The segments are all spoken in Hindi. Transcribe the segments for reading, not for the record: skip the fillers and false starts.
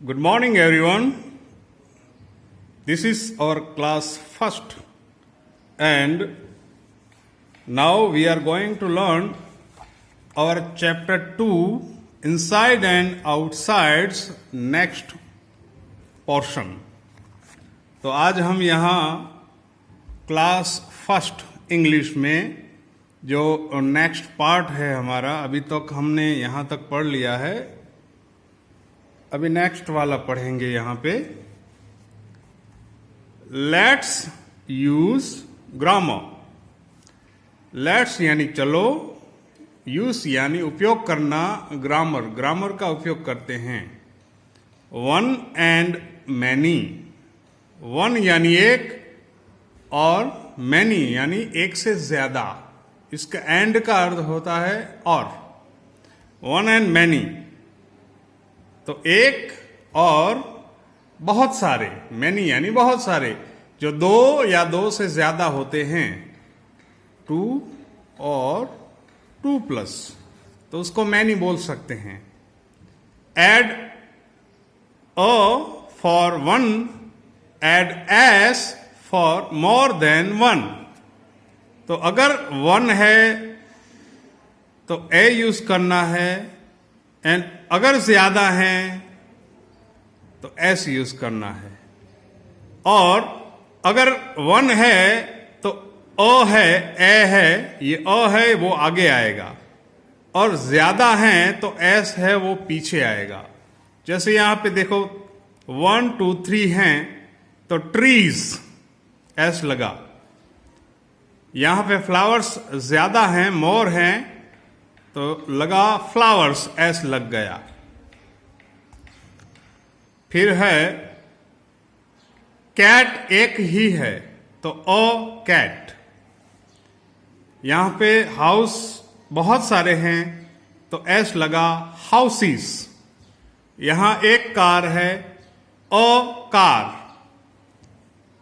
Good morning, everyone. This is our class first, and now we are going to learn our chapter 2 inside and outside's next portion. तो आज हम यहाँ क्लास फर्स्ट इंग्लिश में जो नेक्स्ट पार्ट है हमारा, अभी तक हमने यहाँ तक पढ़ लिया है, अभी नेक्स्ट वाला पढ़ेंगे यहाँ पे। Let's use grammar. लेट्स यानी चलो, यूज यानी उपयोग करना, ग्रामर ग्रामर का उपयोग करते हैं। One and many. वन यानी एक और मैनी यानी एक से ज्यादा। इसका एंड का अर्थ होता है और। वन एंड मैनी तो एक और बहुत सारे। मैनी यानी बहुत सारे, जो दो या दो से ज्यादा होते हैं। टू और टू प्लस, तो उसको मैनी बोल सकते हैं। Add a for one, add s for more than one. तो अगर वन है तो ए यूज करना है, एंड अगर ज्यादा है तो एस यूज करना है। और अगर वन है तो अ है, ए है, ये अ है वो आगे आएगा, और ज्यादा है तो एस है वो पीछे आएगा। जैसे यहां पे देखो 1 2 3 हैं तो ट्रीज एस लगा। यहां पे फ्लावर्स ज्यादा हैं, मोर हैं, तो लगा फ्लावर्स, एस लग गया। फिर है कैट, एक ही है तो अ कैट। यहां पे हाउस बहुत सारे हैं तो एस लगा, हाउसेस। यहां एक कार है, अ कार।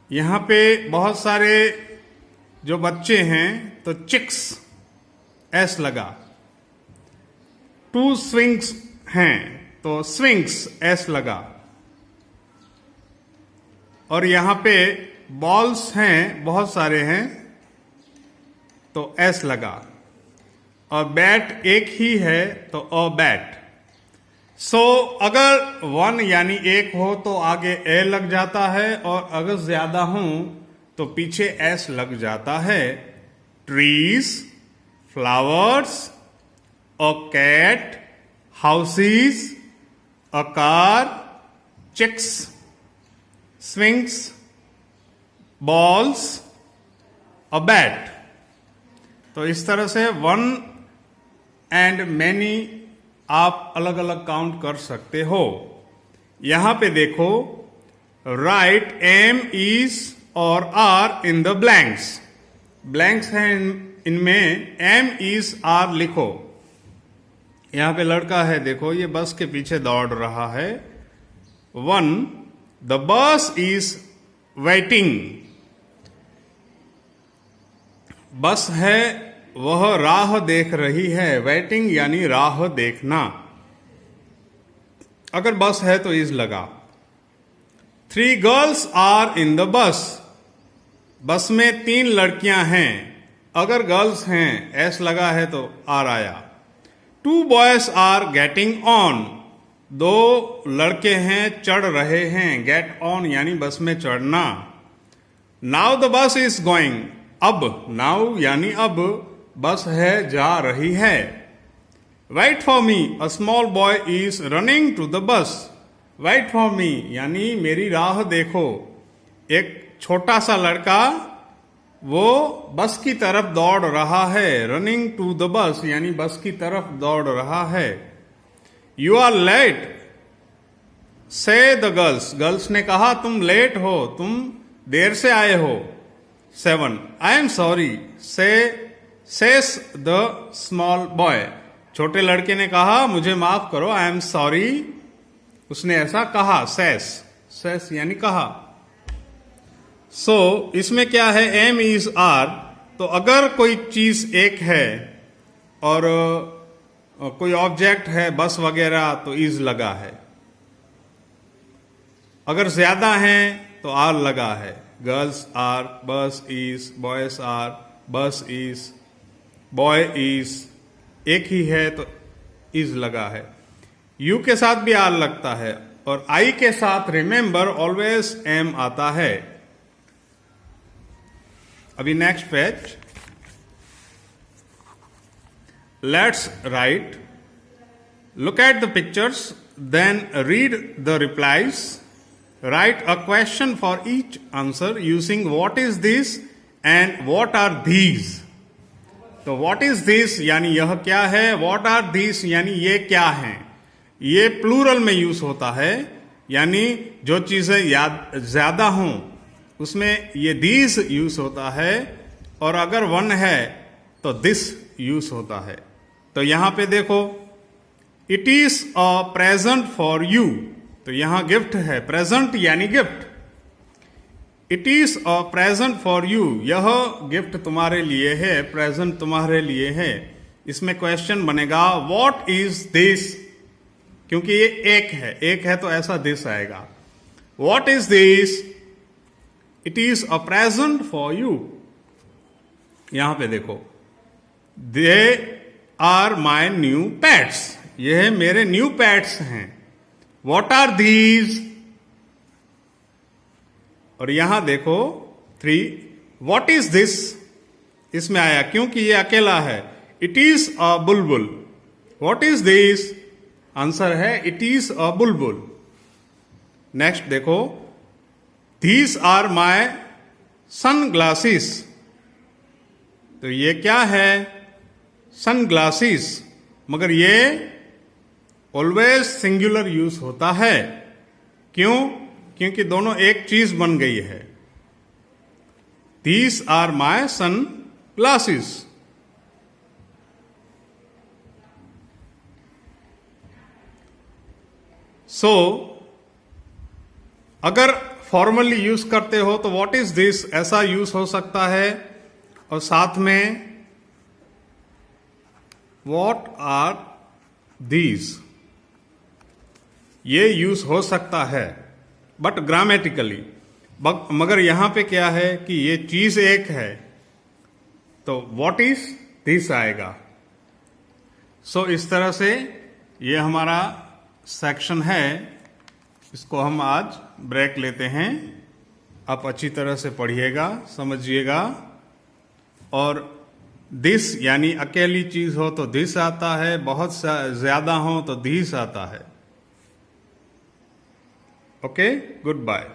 यहां पे बहुत सारे जो बच्चे हैं तो चिक्स, एस लगा। टू स्विंग्स हैं तो स्विंग्स, एस लगा। और यहां पे बॉल्स हैं, बहुत सारे हैं, तो एस लगा। और बैट एक ही है तो अ बैट। सो अगर वन यानी एक हो तो आगे ए लग जाता है, और अगर ज्यादा हो तो पीछे एस लग जाता है। Trees, flowers, a cat, houses, a car, chicks, swings, balls, a bat। तो इस तरह से वन एंड मैनी आप अलग अलग काउंट कर सकते हो। यहां पे देखो, राइट एम, इज और are in the blanks. Blanks हैं इनमें, एम, इज, आर लिखो। यहां पे लड़का है, देखो ये बस के पीछे दौड़ रहा है। One, the bus is waiting. बस है, वह राह देख रही है। वेटिंग यानी राह देखना। अगर बस है तो इज लगा। 3 girls are in the bus. बस में 3 लड़कियां हैं। अगर गर्ल्स हैं, एस लगा है तो आर आया। 2 बॉयज आर गेटिंग ऑन। 2 लड़के हैं, चढ़ रहे हैं। गेट ऑन यानी बस में चढ़ना। Now the bus is going. अब, नाउ यानी अब, बस है, जा रही है। Wait for me, a small boy is running to the bus. Wait for me यानी मेरी राह देखो। एक छोटा सा लड़का वो बस की तरफ दौड़ रहा है। रनिंग टू द बस यानी बस की तरफ दौड़ रहा है। यू आर लेट, से द गर्ल्स। गर्ल्स ने कहा तुम लेट हो, तुम देर से आए हो। 7, I am sorry, says the small boy. छोटे लड़के ने कहा मुझे माफ करो, आई एम सॉरी। उसने ऐसा कहा, सेस यानी कहा। सो इसमें क्या है, एम, इज, आर। तो अगर कोई चीज एक है और कोई ऑब्जेक्ट है, बस वगैरह, तो इज लगा है। अगर ज्यादा हैं तो आर लगा है, गर्ल्स आर, बस इज, बॉयज आर, बस इज, बॉय इज, एक ही है तो इज लगा है। यू के साथ भी आर लगता है और आई के साथ रिमेंबर ऑलवेज एम आता है। अभी next page, let's write, look at the pictures, then read the replies, write a question for each answer using what is this and what are these. तो व्हाट इज दिस यानी यह क्या है, व्हाट आर दिस यानी ये क्या है। ये प्लूरल में यूज होता है, यानी जो चीजें ज्यादा हों उसमें ये दीज यूज होता है, और अगर वन है तो दिस यूज होता है। तो यहां पे देखो, it is a present for you, तो यहां गिफ्ट है, प्रेजेंट यानी gift. It is a present for you, यह गिफ्ट तुम्हारे लिए है, प्रेजेंट तुम्हारे लिए है। इसमें क्वेश्चन बनेगा व्हाट इज दिस, क्योंकि ये एक है तो ऐसा दिस आएगा। What is this, it is a present for you. यहां पे देखो, they are my new pets, ये मेरे न्यू पेट्स हैं। व्हाट आर दीज, और यहां देखो 3, व्हाट इज दिस, इसमें आया क्योंकि ये अकेला है। It is a bulbul, what is this, answer है it is a bulbul. Next देखो, these are my sunglasses, तो ये क्या है, सन ग्लासेस, मगर ये ऑलवेज सिंगुलर यूज होता है। क्यों, क्योंकि दोनों एक चीज बन गई है। These are my sunglasses. So अगर फॉर्मली यूज करते हो तो व्हाट इज दिस ऐसा यूज हो सकता है, और साथ में व्हाट आर दीज ये यूज हो सकता है, बट ग्रामेटिकली। मगर यहां पे क्या है कि ये चीज एक है, तो व्हाट इज दिस आएगा। सो इस तरह से ये हमारा सेक्शन है, इसको हम आज ब्रेक लेते हैं। आप अच्छी तरह से पढ़िएगा, समझिएगा। और दिस यानी अकेली चीज हो तो दिस आता है, बहुत ज्यादा हो तो दिस आता है। Okay, good bye.